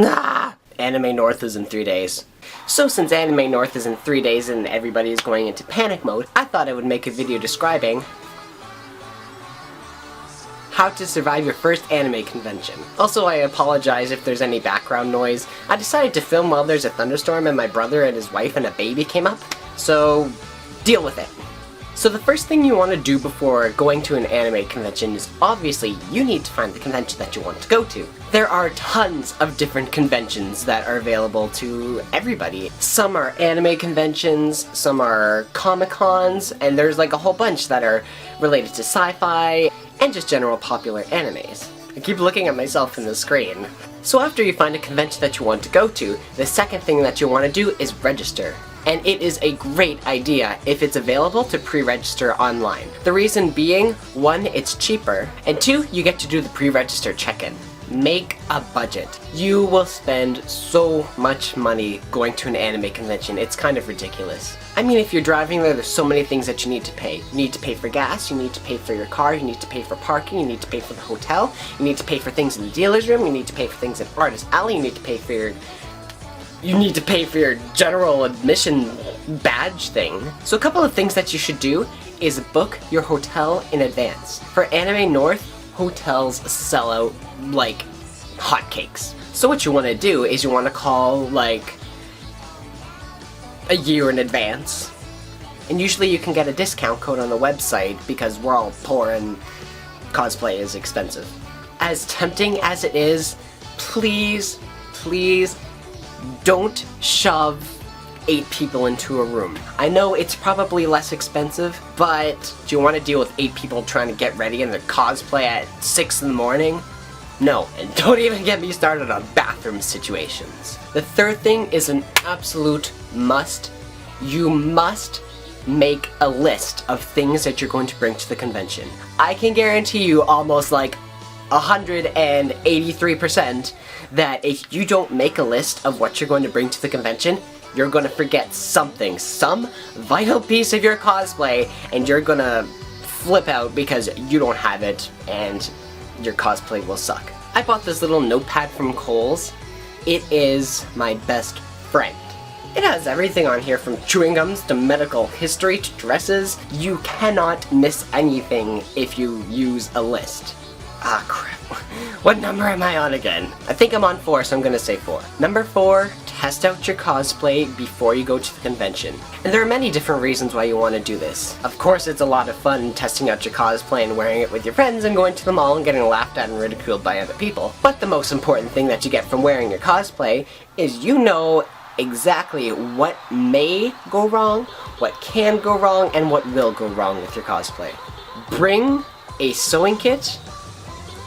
Ah! Anime North is in 3 days. So since Anime North is in 3 days and everybody is going into panic mode, I thought I would make a video describing how to survive your first anime convention. Also, I apologize if there's any background noise. I decided to film while there's a thunderstorm and my brother and his wife and a baby came up, so deal with it. So the first thing you want to do before going to an anime convention is obviously you need to find the convention that you want to go to. There are tons of different conventions that are available to everybody. Some are anime conventions, some are Comic-Cons, and there's like a whole bunch that are related to sci-fi and just general popular animes. I keep looking at myself in the screen. So after you find a convention that you want to go to, the second thing that you want to do is register. And it is a great idea if it's available to pre-register online. The reason being, 1, it's cheaper, and 2, you get to do the pre-register check-in. Make a budget. You will spend so much money going to an anime convention, it's kind of ridiculous. I mean, if you're driving there's so many things that you need to pay. You need to pay for gas, you need to pay for your car, you need to pay for parking, you need to pay for the hotel, you need to pay for things in the dealer's room, you need to pay for things in Artist Alley, you need to pay for your general admission badge thing. So a couple of things that you should do is book your hotel in advance. For Anime North, hotels sell out like hotcakes. So what you want to do is you want to call like a year in advance. And usually you can get a discount code on the website because we're all poor and cosplay is expensive. As tempting as it is, please don't shove 8 people into a room. I know it's probably less expensive, but do you want to deal with 8 people trying to get ready in their cosplay at 6 in the morning? No, and don't even get me started on bathroom situations. The third thing is an absolute must. You must make a list of things that you're going to bring to the convention. I can guarantee you almost like 183% that if you don't make a list of what you're going to bring to the convention, you're going to forget something, some vital piece of your cosplay, and you're going to flip out because you don't have it and your cosplay will suck. I bought this little notepad from Kohl's. It is my best friend. It has everything on here from chewing gums to medical history to dresses. You cannot miss anything if you use a list. Ah, crap. What number am I on again? I think I'm on 4, so I'm gonna say 4. Number 4, test out your cosplay before you go to the convention. And there are many different reasons why you want to do this. Of course, it's a lot of fun testing out your cosplay and wearing it with your friends and going to the mall and getting laughed at and ridiculed by other people. But the most important thing that you get from wearing your cosplay is you know exactly what may go wrong, what can go wrong, and what will go wrong with your cosplay. Bring a sewing kit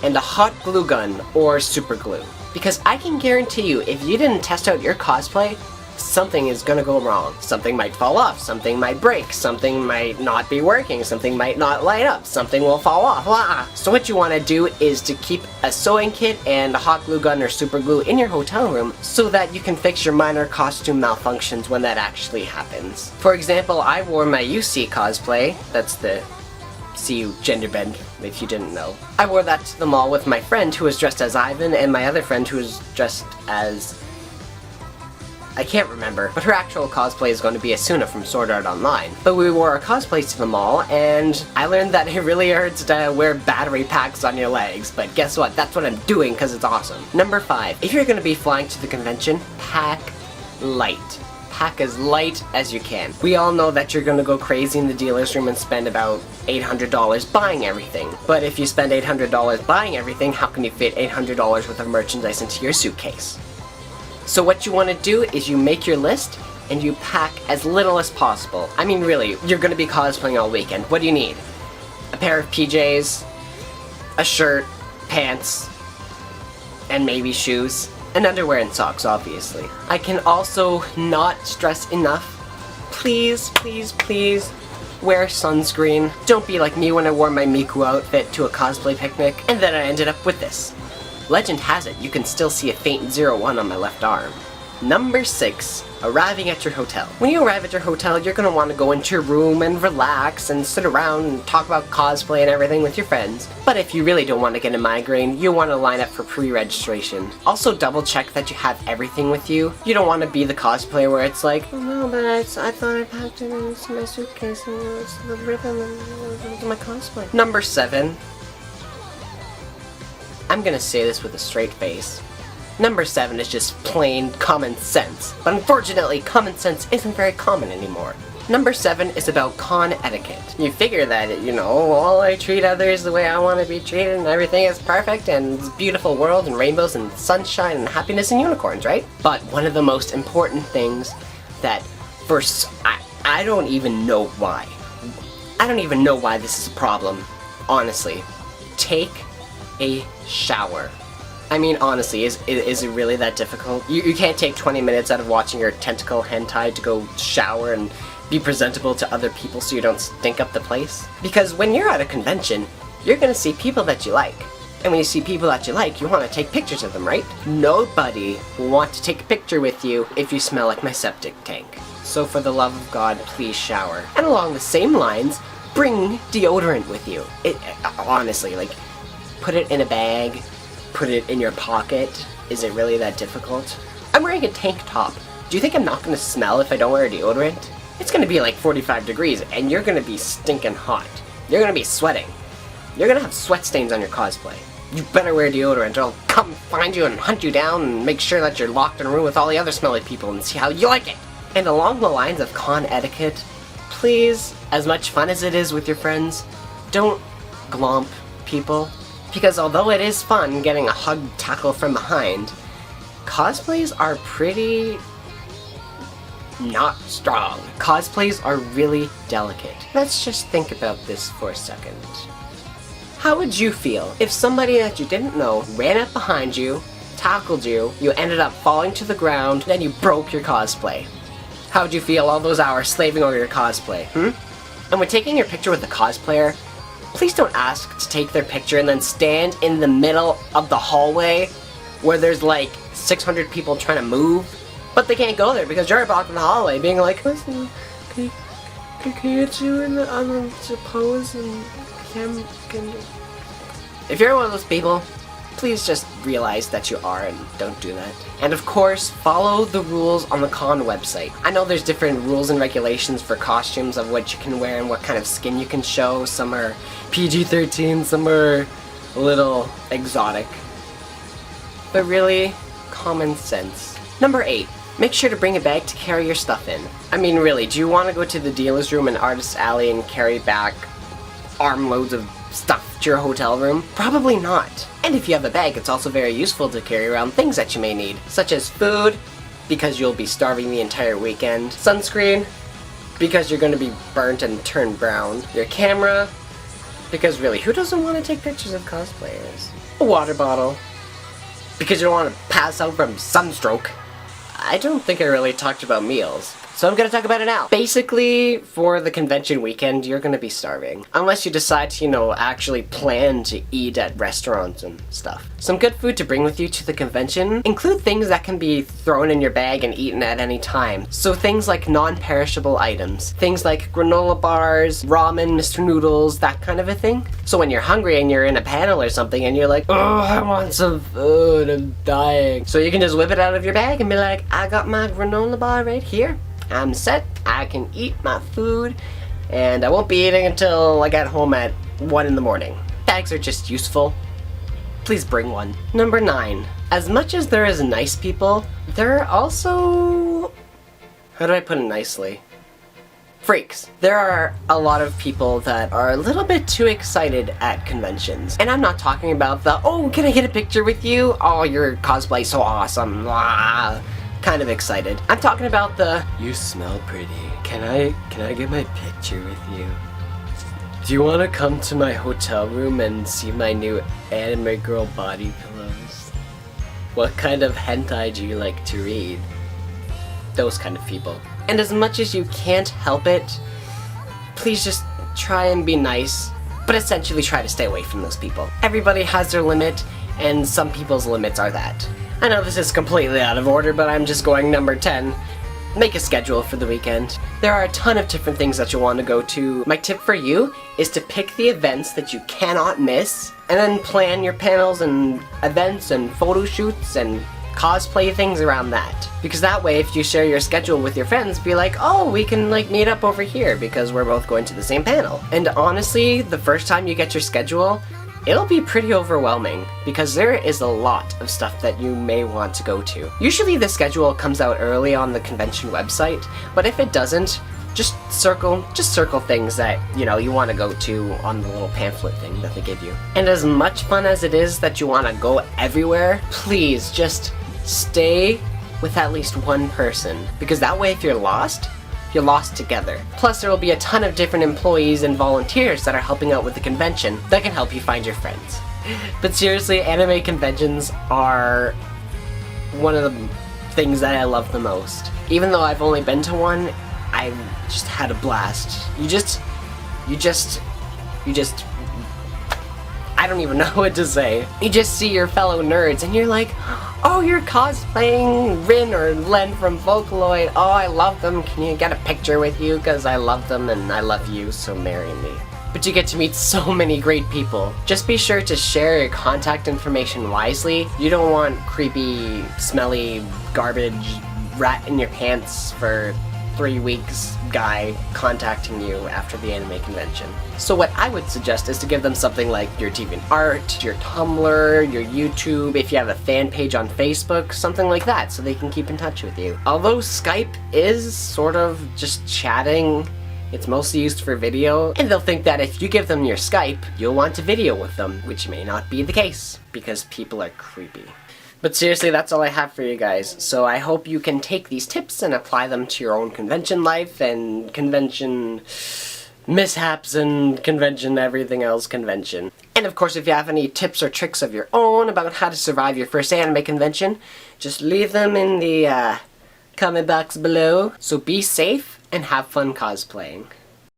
and a hot glue gun or super glue. Because I can guarantee you, if you didn't test out your cosplay, something is gonna go wrong. Something might fall off, something might break, something might not be working, something might not light up, something will fall off, blah. So what you wanna do is to keep a sewing kit and a hot glue gun or super glue in your hotel room so that you can fix your minor costume malfunctions when that actually happens. For example, I wore my UC cosplay, that's the CU gender bend, if you didn't know. I wore that to the mall with my friend who was dressed as Ivan and my other friend who was dressed as... I can't remember, but her actual cosplay is going to be Asuna from Sword Art Online. But we wore our cosplays to the mall, and I learned that it really hurts to wear battery packs on your legs, but guess what? That's what I'm doing because it's awesome. Number 5, if you're going to be flying to the convention, pack light. Pack as light as you can. We all know that you're gonna go crazy in the dealer's room and spend about $800 buying everything. But if you spend $800 buying everything, how can you fit $800 worth of merchandise into your suitcase? So what you want to do is you make your list and you pack as little as possible. I mean really, you're gonna be cosplaying all weekend. What do you need? A pair of PJs, a shirt, pants, and maybe shoes. And underwear and socks, obviously. I can also not stress enough, please wear sunscreen. Don't be like me when I wore my Miku outfit to a cosplay picnic, and then I ended up with this. Legend has it, you can still see a faint 01 on my left arm. Number 6, arriving at your hotel. When you arrive at your hotel, you're going to want to go into your room and relax and sit around and talk about cosplay and everything with your friends. But if you really don't want to get a migraine, you'll want to line up for pre-registration. Also double check that you have everything with you. You don't want to be the cosplayer where it's like, oh no, but I thought I packed it in my suitcase and it's the ribbon and my cosplay. Number 7. I'm going to say this with a straight face. Number 7 is just plain common sense, but unfortunately common sense isn't very common anymore. Number 7 is about con etiquette. You figure that, you know, well, I treat others the way I want to be treated and everything is perfect and it's a beautiful world and rainbows and sunshine and happiness and unicorns, right? But one of the most important things that I don't even know why. I don't even know why this is a problem, honestly. Take a shower. I mean, honestly, is it really that difficult? You can't take 20 minutes out of watching your tentacle hentai to go shower and be presentable to other people so you don't stink up the place? Because when you're at a convention, you're gonna see people that you like. And when you see people that you like, you want to take pictures of them, right? Nobody will want to take a picture with you if you smell like my septic tank. So for the love of God, please shower. And along the same lines, bring deodorant with you. Honestly, like, put it in a bag, put it in your pocket. Is it really that difficult? I'm wearing a tank top. Do you think I'm not going to smell if I don't wear deodorant? It's going to be like 45 degrees and you're going to be stinking hot. You're going to be sweating. You're going to have sweat stains on your cosplay. You better wear deodorant or I'll come find you and hunt you down and make sure that you're locked in a room with all the other smelly people and see how you like it. And along the lines of con etiquette, please, as much fun as it is with your friends, don't glomp people. Because although it is fun getting a hug tackle from behind, cosplays are pretty not strong. Cosplays are really delicate. Let's just think about this for a second. How would you feel if somebody that you didn't know ran up behind you, tackled you, you ended up falling to the ground, then you broke your cosplay? How would you feel all those hours slaving over your cosplay, And when taking your picture with the cosplayer, please don't ask to take their picture and then stand in the middle of the hallway where there's like 600 people trying to move, but they can't go there because you're blocking the hallway being like, listen, can you get you in the pose and can... If you're one of those people, please just realize that you are and don't do that. And of course, follow the rules on the con website. I know there's different rules and regulations for costumes of what you can wear and what kind of skin you can show. Some are PG-13, some are a little exotic. But really, common sense. Number 8. Make sure to bring a bag to carry your stuff in. I mean, really, do you want to go to the dealer's room in Artist Alley and carry back armloads of stuff to your hotel room? Probably not. And if you have a bag, it's also very useful to carry around things that you may need, such as food, because you'll be starving the entire weekend, sunscreen, because you're going to be burnt and turn brown, your camera, because really, who doesn't want to take pictures of cosplayers? A water bottle, because you don't want to pass out from sunstroke. I don't think I really talked about meals, so I'm gonna talk about it now. Basically, for the convention weekend, you're gonna be starving. Unless you decide to, you know, actually plan to eat at restaurants and stuff. Some good food to bring with you to the convention include things that can be thrown in your bag and eaten at any time. So things like non-perishable items. Things like granola bars, ramen, Mr. Noodles, that kind of a thing. So when you're hungry and you're in a panel or something and you're like, oh, I want some food, I'm dying. So you can just whip it out of your bag and be like, I got my granola bar right here. I'm set, I can eat my food, and I won't be eating until I get home at 1 in the morning. Bags are just useful. Please bring one. Number 9. As much as there is nice people, there are also... how do I put it nicely? Freaks. There are a lot of people that are a little bit too excited at conventions. And I'm not talking about the, oh, can I get a picture with you? Oh, your cosplay's so awesome. Blah. Kind of excited. I'm talking about the, you smell pretty. Can I get my picture with you? Do you want to come to my hotel room and see my new anime girl body pillows? What kind of hentai do you like to read? Those kind of people. And as much as you can't help it, please just try and be nice, but essentially try to stay away from those people. Everybody has their limit, and some people's limits are that. I know this is completely out of order, but I'm just going number 10. Make a schedule for the weekend. There are a ton of different things that you'll want to go to. My tip for you is to pick the events that you cannot miss, and then plan your panels and events and photo shoots and cosplay things around that. Because that way, if you share your schedule with your friends, be like, oh, we can like meet up over here because we're both going to the same panel. And honestly, the first time you get your schedule, it'll be pretty overwhelming because there is a lot of stuff that you may want to go to. Usually the schedule comes out early on the convention website, but if it doesn't, just circle things that, you know, you want to go to on the little pamphlet thing that they give you. And as much fun as it is that you want to go everywhere, please just stay with at least one person, because that way if you're lost together. Plus there will be a ton of different employees and volunteers that are helping out with the convention that can help you find your friends. But seriously, anime conventions are one of the things that I love the most. Even though I've only been to one, I just had a blast. You just I don't even know what to say. You just see your fellow nerds and you're like, oh, you're cosplaying Rin or Len from Vocaloid. Oh, I love them. Can you get a picture with you? Because I love them and I love you, so marry me. But you get to meet so many great people. Just be sure to share your contact information wisely. You don't want creepy, smelly, garbage, rat in your pants for 3 weeks guy contacting you after the anime convention. So what I would suggest is to give them something like your DeviantArt, your Tumblr, your YouTube, if you have a fan page on Facebook, something like that, so they can keep in touch with you. Although Skype is sort of just chatting, it's mostly used for video, and they'll think that if you give them your Skype, you'll want to video with them, which may not be the case, because people are creepy. But seriously, that's all I have for you guys. So I hope you can take these tips and apply them to your own convention life and convention mishaps and convention everything else convention. And of course, if you have any tips or tricks of your own about how to survive your first anime convention, just leave them in the comment box below. So be safe and have fun cosplaying.